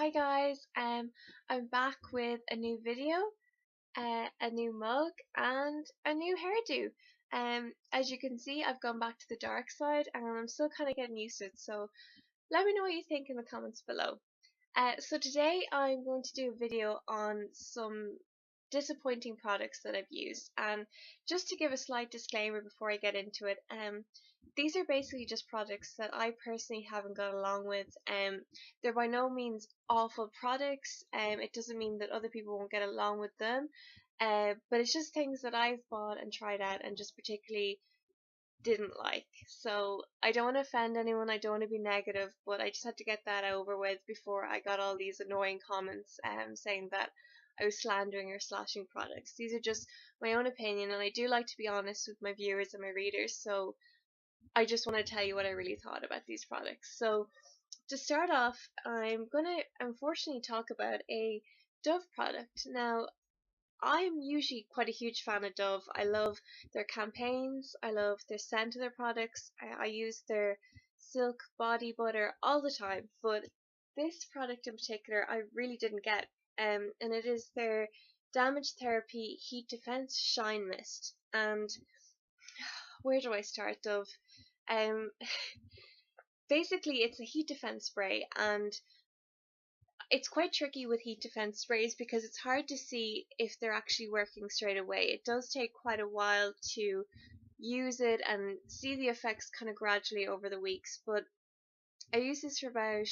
Hi guys, I'm back with a new video, a new mug, and a new hairdo. As you can see, I've gone back to the dark side, and I'm still kind of getting used to it. So let me know what you think in the comments below. So today I'm going to do a video on some disappointing products that I've used, and just to give a slight disclaimer before I get into it, these are basically just products that I personally haven't got along with. They're by no means awful products. It doesn't mean that other people won't get along with them, but it's just things that I've bought and tried out and just particularly didn't like. So I don't want to offend anyone, I don't want to be negative, but I just had to get that over with before I got all these annoying comments saying that I was slandering or slashing products. These are just my own opinion, and I do like to be honest with my viewers and my readers, so I just want to tell you what I really thought about these products. So to start off, I'm gonna unfortunately talk about a Dove product. Now, I'm usually quite a huge fan of Dove. I love their campaigns, I love their scent of their products, I use their silk body butter all the time, but this product in particular I really didn't get, and it is their Damage Therapy Heat Defense Shine Mist. And where do I start, Dove? Um, Basically it's a heat defense spray, and it's quite tricky with heat defense sprays because it's hard to see if they're actually working straight away. It does take quite a while to use it and see the effects kind of gradually over the weeks, but I used this for about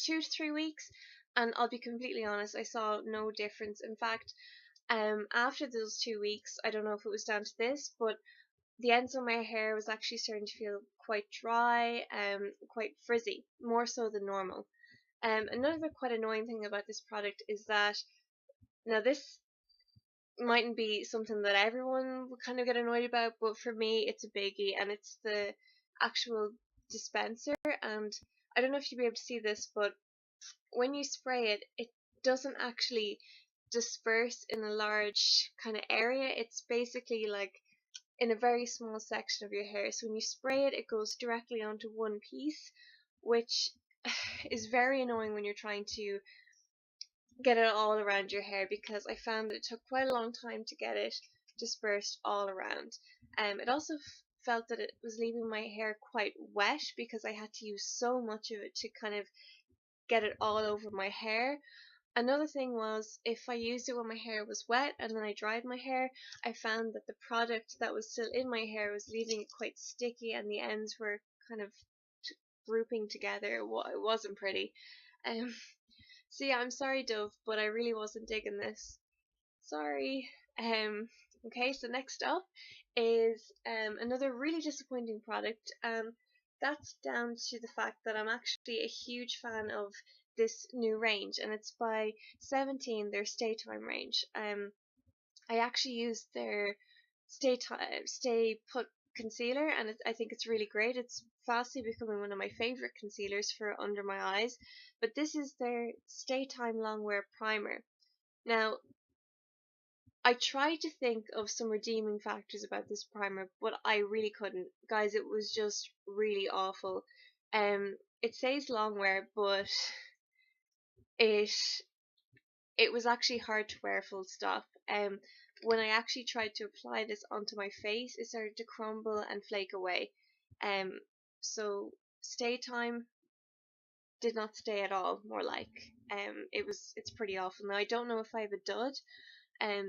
2 to 3 weeks, and I'll be completely honest, I saw no difference. In fact, after those 2 weeks, I don't know if it was down to this, but the ends of my hair was actually starting to feel quite dry, quite frizzy, more so than normal. Another quite annoying thing about this product is that, now this mightn't be something that everyone would kind of get annoyed about, but for me it's a biggie, and it's the actual dispenser. And I don't know if you'll be able to see this, but when you spray it, it doesn't actually disperse in a large kind of area. It's basically like in a very small section of your hair. So when you spray it, it goes directly onto one piece, which is very annoying when you're trying to get it all around your hair, because I found that it took quite a long time to get it dispersed all around. It also felt that it was leaving my hair quite wet because I had to use so much of it to kind of get it all over my hair. Another thing was, if I used it when my hair was wet and then I dried my hair, I found that the product that was still in my hair was leaving it quite sticky, and the ends were kind of grouping together. It wasn't pretty. Um, so yeah, I'm sorry, Dove, but I really wasn't digging this. Sorry. Okay, so next up is another really disappointing product. That's down to the fact that I'm actually a huge fan of this new range, and it's by 17, their Stay Time range. I actually used their Stay Put concealer, and I think it's really great. It's fastly becoming one of my favorite concealers for under my eyes. But this is their Stay Time Longwear Primer. Now, I tried to think of some redeeming factors about this primer, but I really couldn't. Guys, it was just really awful. It says longwear, but it it was actually hard to wear, full stop. When I actually tried to apply this onto my face, it started to crumble and flake away. So stay time did not stay at all, more like. It's pretty awful. Now I don't know if I have a dud.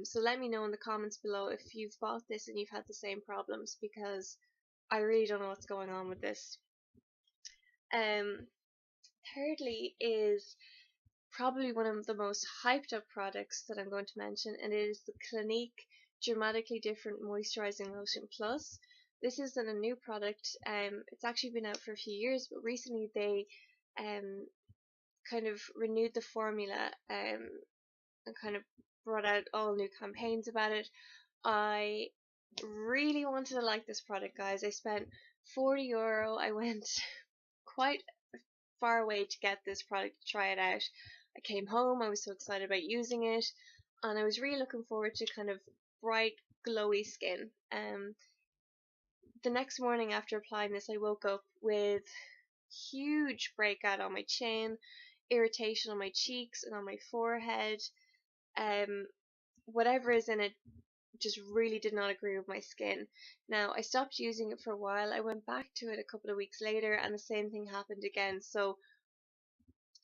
So let me know in the comments below if you've bought this and you've had the same problems, because I really don't know what's going on with this. Thirdly is probably one of the most hyped up products that I'm going to mention, and it is the Clinique Dramatically Different Moisturising Lotion Plus. This isn't a new product. It's actually been out for a few years, but recently they kind of renewed the formula and kind of brought out all new campaigns about it. I really wanted to like this product, guys. I spent €40. I went quite far away to get this product to try it out. I came home, I was so excited about using it, and I was really looking forward to kind of bright, glowy skin. The next morning after applying this, I woke up with huge breakout on my chin. irritation on my cheeks and on my forehead. Whatever is in it just really did not agree with my skin. Now, I stopped using it for a while. I went back to it a couple of weeks later and the same thing happened again. So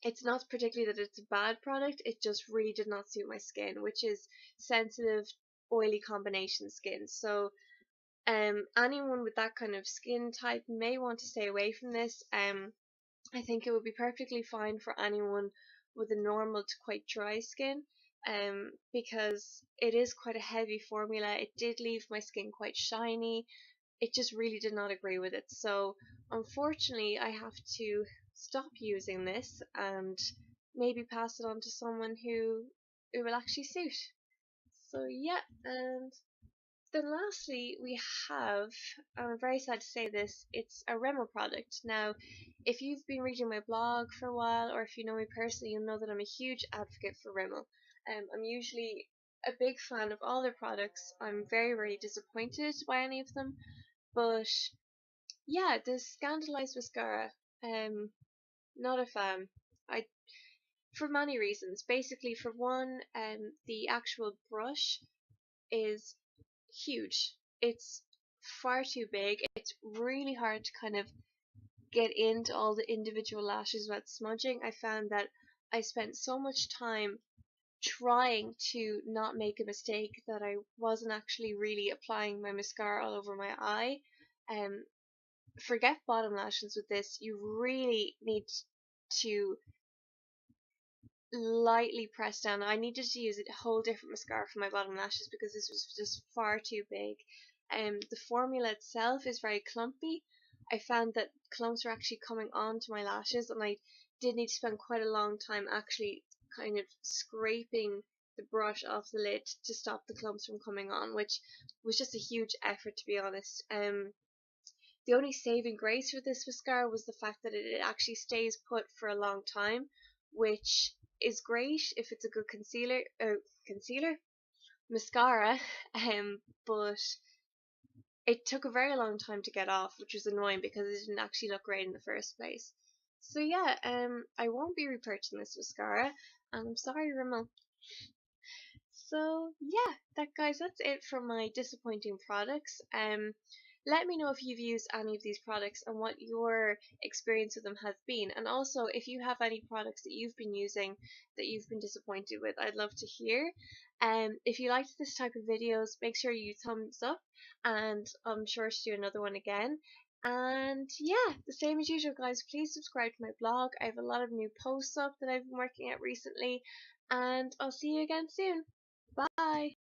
it's not particularly that it's a bad product, it just really did not suit my skin, which is sensitive, oily combination skin. So anyone with that kind of skin type may want to stay away from this. I think it would be perfectly fine for anyone with a normal to quite dry skin, because it is quite a heavy formula. It did leave my skin quite shiny. It just really did not agree with it. So unfortunately, I have to stop using this and maybe pass it on to someone who it will actually suit. So yeah, and then lastly, we have, I'm very sad to say this, it's a Rimmel product. Now, if you've been reading my blog for a while, or if you know me personally, you'll know that I'm a huge advocate for Rimmel. I'm usually a big fan of all their products. I'm very, very disappointed by any of them. But yeah, the Scandeleyes mascara, not a fan. I For many reasons. Basically, for one, the actual brush is huge. It's far too big. It's really hard to kind of get into all the individual lashes without smudging. I found that I spent so much time trying to not make a mistake that I wasn't actually really applying my mascara all over my eye. Forget bottom lashes with this. You really need to lightly press down. I needed to use a whole different mascara for my bottom lashes because this was just far too big. The formula itself is very clumpy. I found that clumps were actually coming onto my lashes, and I did need to spend quite a long time actually kind of scraping the brush off the lid to stop the clumps from coming on, which was just a huge effort, to be honest. The only saving grace for this mascara was the fact that it actually stays put for a long time, which is great if it's a good mascara, but it took a very long time to get off, which was annoying because it didn't actually look great in the first place. So yeah, I won't be repurchasing this mascara, and I'm sorry, Rimmel. So yeah, that's it for my disappointing products. Let me know if you've used any of these products and what your experience with them has been. And also, if you have any products that you've been using that you've been disappointed with, I'd love to hear. If you liked this type of videos, make sure you thumbs up, and I'm sure to do another one again. And yeah, the same as usual, guys, please subscribe to my blog. I have a lot of new posts up that I've been working at recently, and I'll see you again soon. Bye!